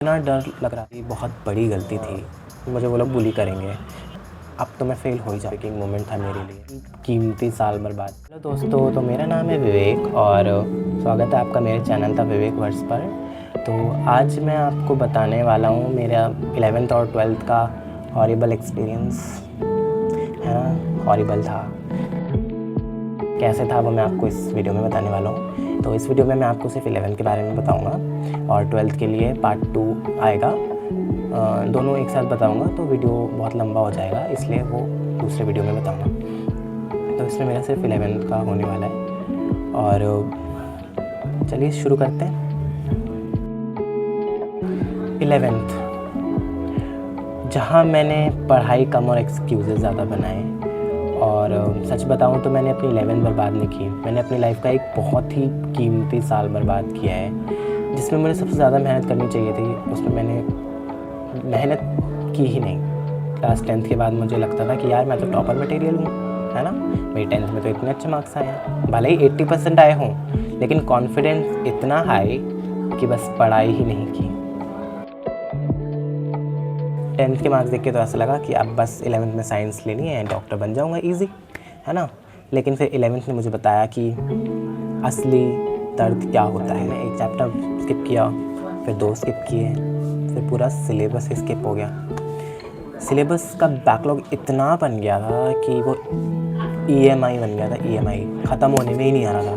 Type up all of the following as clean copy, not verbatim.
इतना डर लग रहा था, बहुत बड़ी गलती थी, मुझे वो लोग बुली करेंगे। अब तो मैं फ़ेल हो ही जाऊँ। एक मोमेंट था मेरे लिए, कीमती साल बर्बाद। हेलो दोस्तों, तो मेरा नाम है विवेक और स्वागत है आपका मेरे चैनल द विवेक वर्स पर। तो आज मैं आपको बताने वाला हूँ मेरा 11th और 12th का हॉरिबल एक्सपीरियंस है ना, हॉरिबल था। कैसे था वो मैं आपको इस वीडियो में बताने वाला हूँ। तो इस वीडियो में मैं आपको सिर्फ 11th के बारे में बताऊँगा और 12th के लिए पार्ट 2 आएगा। दोनों एक साथ बताऊँगा तो वीडियो बहुत लंबा हो जाएगा, इसलिए वो दूसरे वीडियो में बताऊँगा। तो इसमें मेरा सिर्फ 11th का होने वाला है और चलिए शुरू करते हैं। 11th, जहाँ मैंने पढ़ाई कम और एक्सक्यूज़ेस ज़्यादा बनाए और सच बताऊँ तो मैंने अपनी 11th बर्बाद नहीं की। मैंने अपनी लाइफ का एक बहुत ही कीमती साल बर्बाद किया है, जिसमें मुझे सबसे ज़्यादा मेहनत करनी चाहिए थी, उसमें मैंने मेहनत की ही नहीं। क्लास 10th के बाद मुझे लगता था कि यार मैं तो टॉपर मटेरियल हूँ, है ना। मेरी 10th में तो इतने अच्छे मार्क्स आए हैं, भले ही 80% आए हों, लेकिन कॉन्फिडेंस इतना हाई कि बस पढ़ाई ही नहीं की। 10th के मार्क्स देख के तो ऐसा लगा कि अब बस 11th में साइंस लेनी है, डॉक्टर बन जाऊँगा ईजी, है ना। लेकिन फिर 11th ने मुझे बताया कि असली दर्द क्या होता है। मैं एक चैप्टर स्किप किया, फिर 2 स्किप किए, फिर पूरा सिलेबस ही स्किप हो गया। सिलेबस का बैकलॉग इतना बन गया था कि वो EMI बन गया था। EMI ख़त्म होने में ही नहीं आ रहा था।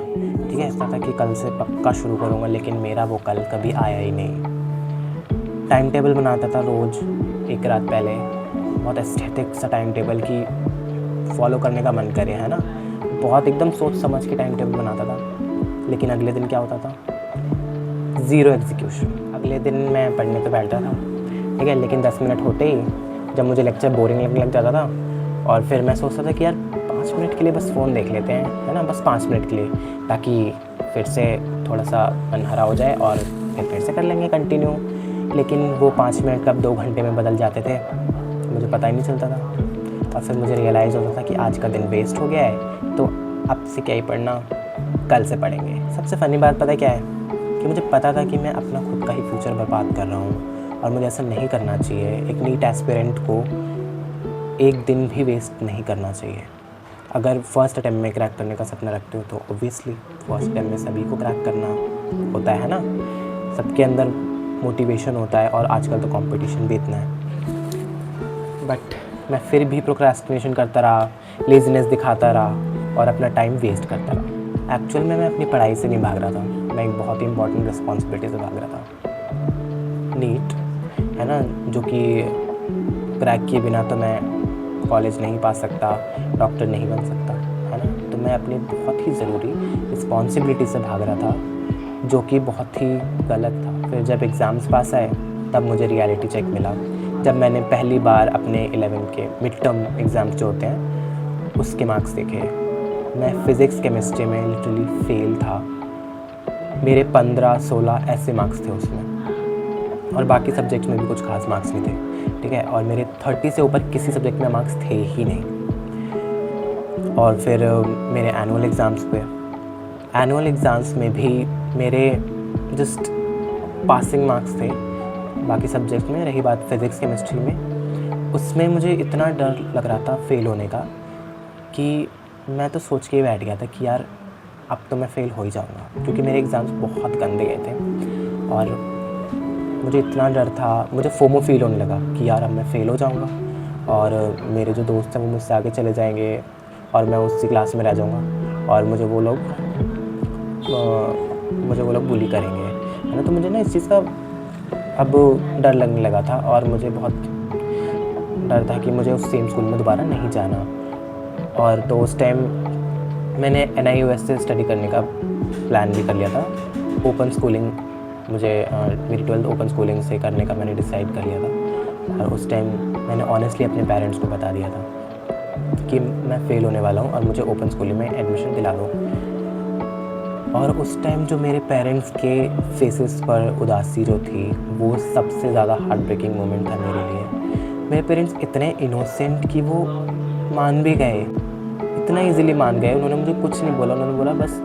ठीक है, ऐसा था कि कल से पक्का शुरू करूँगा, लेकिन मेरा वो कल कभी आया ही नहीं। टाइम टेबल बनाता था रोज़ एक रात पहले, बहुत एस्थेटिक सा टाइम टेबल की फॉलो करने का मन करे, है ना। बहुत एकदम सोच समझ के टाइम टेबल बनाता था, लेकिन अगले दिन क्या होता था, ज़ीरो एग्जीक्यूशन। अगले दिन मैं पढ़ने पे बैठता था, ठीक है, लेकिन 10 मिनट होते ही जब मुझे लेक्चर बोरिंग लगने लग जाता था और फिर मैं सोचता था कि यार 5 मिनट के लिए बस फ़ोन देख लेते हैं, है ना, बस 5 मिनट के लिए, ताकि फिर से थोड़ा सा मन हरा हो जाए और फिर से कर लेंगे कंटिन्यू। लेकिन वो 5 मिनट कब 2 घंटे में बदल जाते थे, मुझे पता ही नहीं चलता था। और फिर मुझे रियलाइज़ होता था कि आज का दिन वेस्ट हो गया है, तो अब से क्या ही पढ़ना, कल से पढ़ेंगे। सबसे फ़नी बात पता है क्या है, कि मुझे पता था कि मैं अपना खुद का ही फ्यूचर बर्बाद कर रहा हूँ और मुझे ऐसा नहीं करना चाहिए। एक नीट एस्पिरेंट को एक दिन भी वेस्ट नहीं करना चाहिए। अगर फर्स्ट अटैम्प्ट में क्रैक करने का सपना रखते हो तो ऑब्वियसली फर्स्ट अटैम्प्ट में सभी को क्रैक करना होता है ना। सबके अंदर मोटिवेशन होता है और आजकल तो कंपटीशन भी इतना है। बट मैं फिर भी प्रोक्रेस्टिनेशन करता रहा, लेज़ीनेस दिखाता रहा और अपना टाइम वेस्ट करता रहा। एक्चुअल में मैं अपनी पढ़ाई से नहीं भाग रहा था, मैं एक बहुत ही इंपॉर्टेंट रिस्पॉन्सिबिलिटी से भाग रहा था, नीट, है ना, जो कि क्रैक किए बिना तो मैं कॉलेज नहीं पा सकता, डॉक्टर नहीं बन सकता, है ना। तो मैं अपनी बहुत ही ज़रूरी रिस्पॉन्सिबिलिटी से भाग रहा था, जो कि बहुत ही गलत था। फिर जब एग्ज़ाम्स पास आए तब मुझे रियलिटी चेक मिला। जब मैंने पहली बार अपने 11 के मिड टर्म एग्ज़ाम्स जो होते हैं उसके मार्क्स देखे, मैं फ़िज़िक्स केमिस्ट्री में लिटरली फ़ेल था। मेरे 15-16 ऐसे मार्क्स थे उसमें और बाकी सब्जेक्ट्स में भी कुछ खास मार्क्स नहीं थे, ठीक है। और मेरे 30 से ऊपर किसी सब्जेक्ट में मार्क्स थे ही नहीं। और फिर मेरे एनुअल एग्ज़ाम्स पे, एनुअल एग्ज़ाम्स में भी मेरे जस्ट पासिंग मार्क्स थे बाकी सब्जेक्ट में। रही बात फ़िज़िक्स केमिस्ट्री में, उसमें मुझे इतना डर लग रहा था फ़ेल होने का कि मैं तो सोच के ही बैठ गया था कि यार अब तो मैं फ़ेल हो ही जाऊँगा, क्योंकि मेरे एग्ज़ाम्स बहुत गंदे गए थे और मुझे इतना डर था, मुझे फोमो फ़ील होने लगा कि यार अब मैं फ़ेल हो जाऊँगा और मेरे जो दोस्त हैं वो मुझसे आगे चले जाएंगे और मैं उसी क्लास में रह जाऊँगा और मुझे वो लोग बुली करेंगे, है ना। तो मुझे ना इस चीज़ का अब डर लगने लगा था और मुझे बहुत डर था कि मुझे उस सेम स्कूल में दोबारा नहीं जाना। और तो उस टाइम मैंने NIUS से स्टडी करने का प्लान भी कर लिया था। ओपन स्कूलिंग मुझे मेरी 12th ओपन स्कूलिंग से करने का मैंने डिसाइड कर लिया था और उस टाइम मैंने ऑनेस्टली अपने पेरेंट्स को बता दिया था कि मैं फ़ेल होने वाला हूँ और मुझे ओपन स्कूलिंग में एडमिशन दिला दो। और उस टाइम जो मेरे पेरेंट्स के फेसेस पर उदासी जो थी, वो सबसे ज़्यादा हार्ट ब्रेकिंग मोमेंट था मेरे लिए। मेरे पेरेंट्स इतने इनोसेंट कि वो मान भी गए, इतना इजीली मान गए। उन्होंने मुझे कुछ नहीं बोला, उन्होंने बोला बस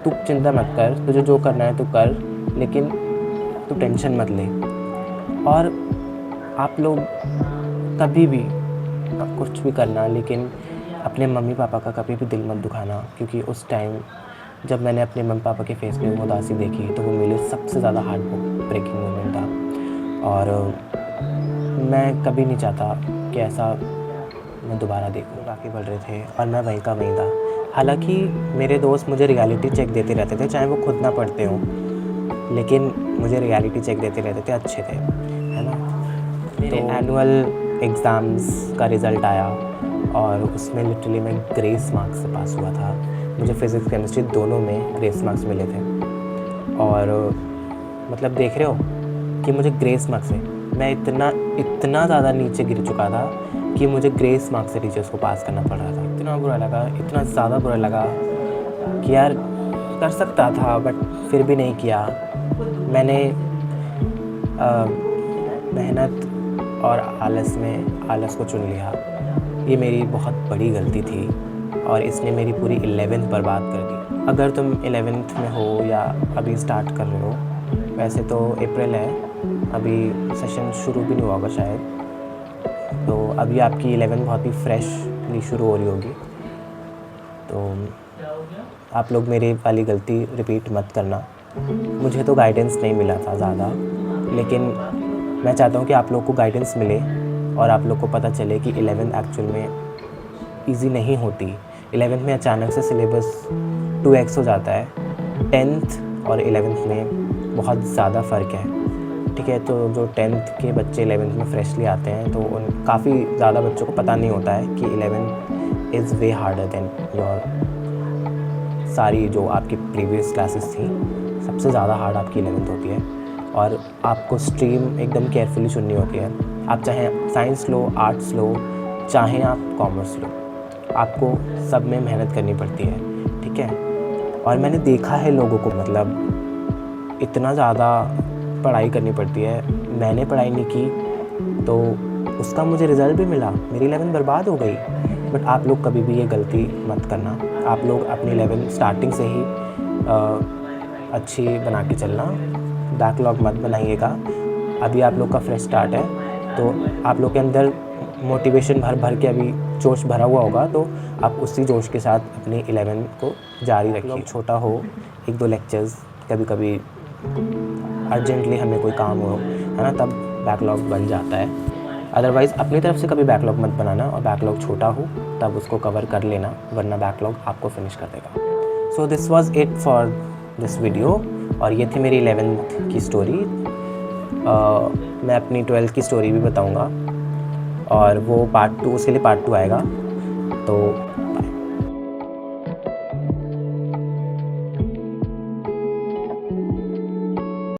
तू चिंता मत कर, तुझे जो करना है तू कर, लेकिन तो टेंशन मत ले। और आप लोग कभी भी कुछ भी करना, लेकिन अपने मम्मी पापा का कभी भी दिल मत दुखाना, क्योंकि उस टाइम जब मैंने अपने मम्मी पापा के फेस पे उदासी देखी तो वो मेरे सबसे ज़्यादा हार्ट ब्रेकिंग मोमेंट था। और मैं कभी नहीं चाहता कि ऐसा मैं दोबारा देखूँ। आगे बढ़ रहे थे और मैं वहीं का वहीं था। हालांकि मेरे दोस्त मुझे रियलिटी चेक देते रहते थे, चाहे वो खुद ना पढ़ते हों, लेकिन मुझे रियलिटी चेक देते रहते थे, अच्छे थे, है ना। तो एनुअल एग्ज़ाम्स का रिज़ल्ट आया और उसमें लिटरली मैं ग्रेस मार्क्स से पास हुआ था। मुझे फिज़िक्स केमिस्ट्री दोनों में ग्रेस मार्क्स मिले थे। और मतलब देख रहे हो कि मुझे ग्रेस मार्क्स से मैं इतना ज़्यादा नीचे गिर चुका था कि मुझे ग्रेस मार्क्स से टीचर्स को पास करना पड़ रहा था। इतना बुरा लगा, इतना ज़्यादा बुरा लगा कि यार कर सकता था, बट फिर भी नहीं किया। मैंने मेहनत और आलस को चुन लिया। ये मेरी बहुत बड़ी गलती थी और इसने मेरी पूरी 11th बर्बाद कर दी। अगर तुम 11th में हो या अभी स्टार्ट कर रहे हो, वैसे तो अप्रैल है, अभी सेशन शुरू भी नहीं हुआ होगा शायद, तो अभी आपकी 11th बहुत ही फ्रेशली शुरू हो रही होगी। तो आप लोग मेरी वाली गलती रिपीट मत करना। मुझे तो गाइडेंस नहीं मिला था ज़्यादा, लेकिन मैं चाहता हूँ कि आप लोग को गाइडेंस मिले और आप लोग को पता चले कि 11th एक्चुअल में ईज़ी नहीं होती। 11th में अचानक से सिलेबस 2x हो जाता है। 10th और 11th में बहुत ज़्यादा फ़र्क है, ठीक है। तो जो 10th के बच्चे 11th में फ्रेशली आते हैं तो उन काफ़ी ज़्यादा बच्चों को पता नहीं होता है कि 11th is way harder than your सारी जो आपकी प्रीवियस क्लासेस थी, सबसे ज़्यादा हार्ड आपकी 11th होती है। और आपको स्ट्रीम एकदम केयरफुली चुननी होती है। आप चाहे साइंस लो, आर्ट्स लो, चाहे आप कॉमर्स लो, आपको सब में मेहनत करनी पड़ती है, ठीक है। और मैंने देखा है लोगों को, मतलब इतना ज़्यादा पढ़ाई करनी पड़ती है। मैंने पढ़ाई नहीं की तो उसका मुझे रिज़ल्ट भी मिला, मेरी 11th बर्बाद हो गई। बट आप लोग कभी भी ये गलती मत करना। आप लोग अपनी 11th स्टार्टिंग से ही अच्छी बना के चलना, बैकलॉग मत बनाइएगा। अभी आप लोग का फ्रेश स्टार्ट है, तो आप लोग के अंदर मोटिवेशन भर के अभी जोश भरा हुआ होगा, तो आप उसी जोश के साथ अपनी 11th को जारी रखिए। छोटा हो, 1-2 लेक्चर्स, कभी कभी अर्जेंटली हमें कोई काम हो, है ना, तब बैकलॉग बन जाता है। अदरवाइज़ अपनी तरफ से कभी बैकलॉग मत बनाना, और बैकलॉग छोटा हो तब उसको कवर कर लेना, वरना बैकलॉग आपको फिनिश कर देगा। So this was it for this video, और ये थी मेरी 11th की स्टोरी। मैं अपनी 12th की स्टोरी भी बताऊंगा, और वो पार्ट 2, उसके लिए पार्ट 2 आएगा। तो